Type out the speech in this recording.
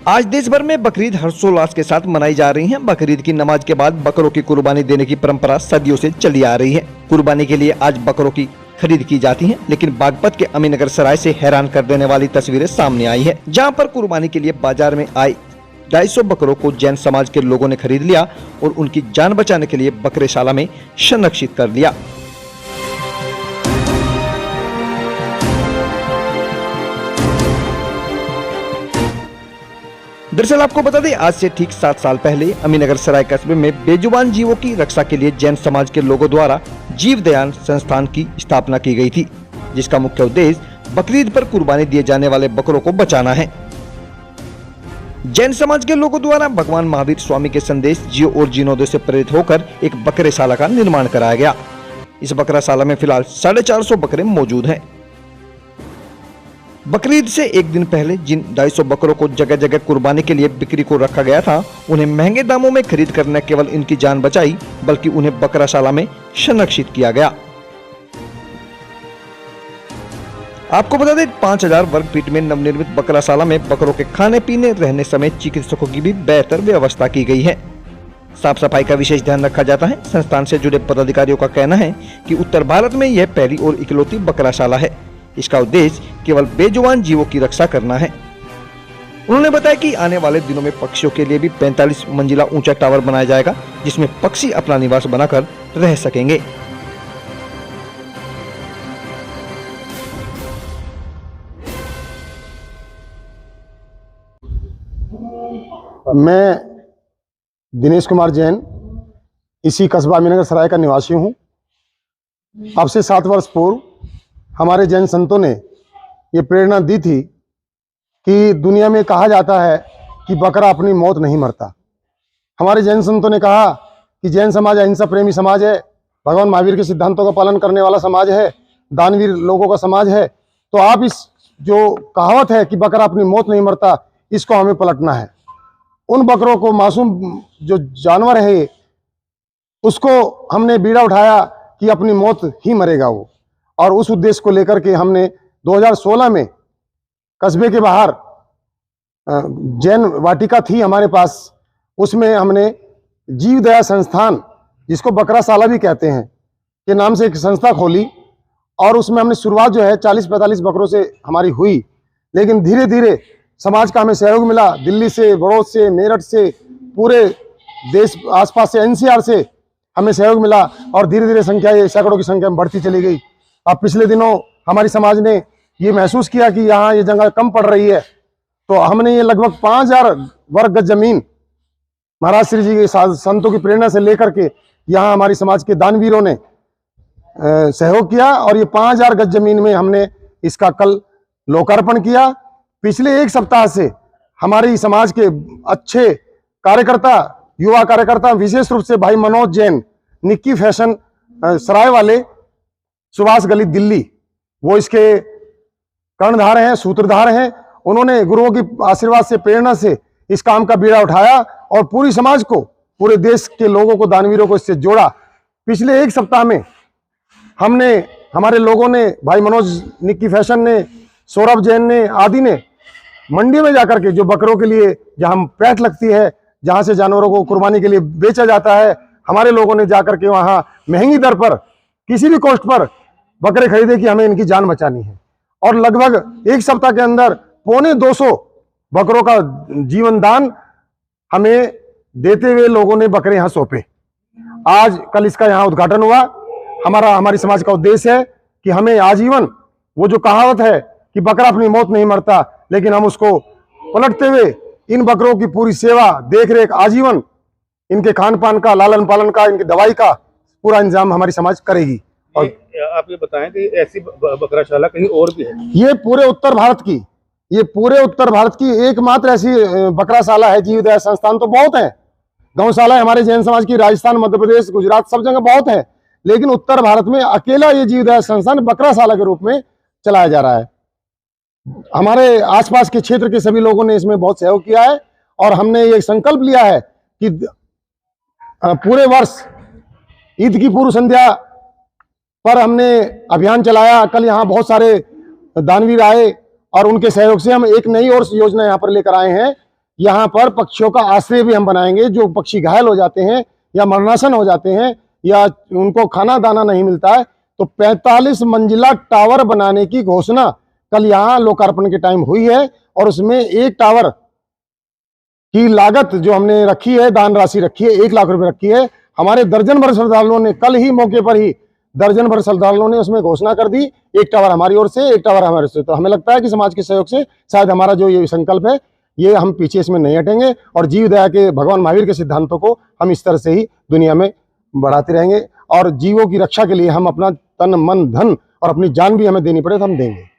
आज देश भर में बकरीद हर्षोल्लास के साथ मनाई जा रही है। बकरीद की नमाज के बाद बकरों की कुर्बानी देने की परंपरा सदियों से चली आ रही है। कुर्बानी के लिए आज बकरों की खरीद की जाती है, लेकिन बागपत के अमीनगर सराय से हैरान कर देने वाली तस्वीरें सामने आई है, जहां पर कुर्बानी के लिए बाजार में आए 250 बकरों को जैन समाज के लोगों ने खरीद लिया और उनकी जान बचाने के लिए बकरेशाला में संरक्षित कर लिया। दरअसल आपको बता दें, आज से ठीक 7 साल पहले अमीनगर सराय कस्बे में बेजुबान जीवों की रक्षा के लिए जैन समाज के लोगों द्वारा जीवदयान संस्थान की स्थापना की गई थी, जिसका मुख्य उद्देश्य बकरीद पर कुर्बानी दिए जाने वाले बकरों को बचाना है। जैन समाज के लोगों द्वारा भगवान महावीर स्वामी के संदेश जियो और जीनोदय से प्रेरित होकर एक बकरेशाला का निर्माण कराया गया। इस बकराशाला में फिलहाल 450 बकरे मौजूद हैं। बकरीद से एक दिन पहले जिन 250 बकरों को जगह जगह कुर्बानी के लिए बिक्री को रखा गया था, उन्हें महंगे दामों में खरीद कर न केवल इनकी जान बचाई, बल्कि उन्हें बकराशाला में संरक्षित किया गया। आपको बता दें, 5000 वर्ग फीट में नवनिर्मित बकराशाला में बकरों के खाने पीने, रहने समेत चिकित्सकों की भी बेहतर व्यवस्था की गई है। साफ सफाई का विशेष ध्यान रखा जाता है। संस्थान से जुड़े पदाधिकारियों का कहना है कि उत्तर भारत में यह पहली और इकलौती बकराशाला है। इसका उद्देश्य केवल बेजुबान जीवों की रक्षा करना है। उन्होंने बताया कि आने वाले दिनों में पक्षियों के लिए भी 45 मंजिला ऊंचा टावर बनाया जाएगा, जिसमें पक्षी अपना निवास बनाकर रह सकेंगे। मैं दिनेश कुमार जैन इसी कस्बा अमीनगर सराय का निवासी हूँ। अब से 7 वर्ष पूर्व हमारे जैन संतों ने ये प्रेरणा दी थी कि दुनिया में कहा जाता है कि बकरा अपनी मौत नहीं मरता। हमारे जैन संतों ने कहा कि जैन समाज अहिंसा प्रेमी समाज है, भगवान महावीर के सिद्धांतों का पालन करने वाला समाज है, दानवीर लोगों का समाज है। तो आप इस जो कहावत है कि बकरा अपनी मौत नहीं मरता, इसको हमें पलटना है। उन बकरों को, मासूम जो जानवर है, उसको हमने बीड़ा उठाया कि अपनी मौत ही मरेगा वो। और उस उद्देश्य को लेकर के हमने 2016 में कस्बे के बाहर जैन वाटिका थी हमारे पास, उसमें हमने जीवदया संस्थान, जिसको बकराशाला भी कहते हैं, के नाम से एक संस्था खोली। और उसमें हमने शुरुआत जो है 40-45 बकरों से हमारी हुई, लेकिन धीरे धीरे समाज का हमें सहयोग मिला। दिल्ली से, बड़ौद से, मेरठ से, पूरे देश आसपास से, एनसीआर से हमें सहयोग मिला और धीरे धीरे संख्या, ये सैकड़ों की संख्या में बढ़ती चली गई। अब पिछले दिनों हमारी समाज ने ये महसूस किया कि यहाँ ये जगह कम पड़ रही है, तो हमने ये लगभग 5000 वर्ग गज जमीन महाराज श्री जी के संतों की प्रेरणा से लेकर के यहाँ हमारी समाज के दानवीरों ने सहयोग किया और ये 5000 गज जमीन में हमने इसका कल लोकार्पण किया। पिछले 1 सप्ताह से हमारी समाज के अच्छे कार्यकर्ता, युवा कार्यकर्ता, विशेष रूप से भाई मनोज जैन, निक्की फैशन सराय वाले, सुभाष गली दिल्ली, वो इसके कर्णधार हैं, सूत्रधार हैं। उन्होंने गुरुओं की आशीर्वाद से, प्रेरणा से इस काम का बीड़ा उठाया और पूरी समाज को, पूरे देश के लोगों को, दानवीरों को इससे जोड़ा। पिछले 1 सप्ताह में हमने, हमारे लोगों ने, भाई मनोज, निक्की फैशन ने, सौरभ जैन ने, आदि ने मंडी में जाकर के, जो बकरों के लिए जहां पैठ लगती है, जहां से जानवरों को कुर्बानी के लिए बेचा जाता है, हमारे लोगों ने जाकर के वहां महंगी दर पर, किसी भी कॉस्ट पर बकरे खरीदे कि हमें इनकी जान बचानी है। और लगभग 1 सप्ताह के अंदर 250 बकरों का जीवन दान हमें देते हुए लोगों ने बकरे यहाँ सौंपे। आज कल इसका यहाँ उद्घाटन हुआ। हमारी समाज का उद्देश्य है कि हमें आजीवन, वो जो कहावत है कि बकरा अपनी मौत नहीं मरता, लेकिन हम उसको पलटते हुए इन बकरों की पूरी सेवा, देख रेख, आजीवन इनके खान पान का, लालन पालन का, इनकी दवाई का पूरा इंतजाम हमारी समाज करेगी। और आप ये बताएं कि ऐसी बकराशाला कहीं और भी है? ये पूरे उत्तर भारत की एकमात्र ऐसी बकराशाला है। जीवदया संस्थान तो बहुत है, गौशाला हमारे जैन समाज की राजस्थान, मध्य प्रदेश, गुजरात, सब जगह बहुत है, लेकिन उत्तर भारत में अकेला ये जीवदया संस्थान बकराशाला के रूप में चलाया जा रहा है। हमारे आसपास के क्षेत्र के सभी लोगों ने इसमें बहुत सहयोग किया है और हमने ये संकल्प लिया है कि पूरे वर्ष ईद की पूर्व संध्या पर हमने अभियान चलाया। कल यहाँ बहुत सारे दानवीर आए और उनके सहयोग से हम एक नई और योजना यहाँ पर लेकर आए हैं यहाँ पर पक्षियों का आश्रय भी हम बनाएंगे। जो पक्षी घायल हो जाते हैं या मरणासन हो जाते हैं या उनको खाना दाना नहीं मिलता है, तो 45 मंजिला टावर बनाने की घोषणा कल यहाँ लोकार्पण के टाइम हुई है। और उसमें एक टावर की लागत जो हमने रखी है, दान राशि रखी है, 1 लाख रुपए रखी है। हमारे दर्जन भर श्रद्धालुओं ने कल ही मौके पर ही दर्जन भर श्रद्धालुओं ने उसमें घोषणा कर दी, एक टावर हमारी ओर से, एक टावर हमारे से। तो हमें लगता है कि समाज के सहयोग से शायद हमारा जो ये संकल्प है, ये हम पीछे इसमें नहीं हटेंगे और जीव दया के भगवान महावीर के सिद्धांतों को हम इस तरह से ही दुनिया में बढ़ाते रहेंगे। और जीवों की रक्षा के लिए हम अपना तन मन धन और अपनी जान भी हमें देनी पड़े तो हम देंगे।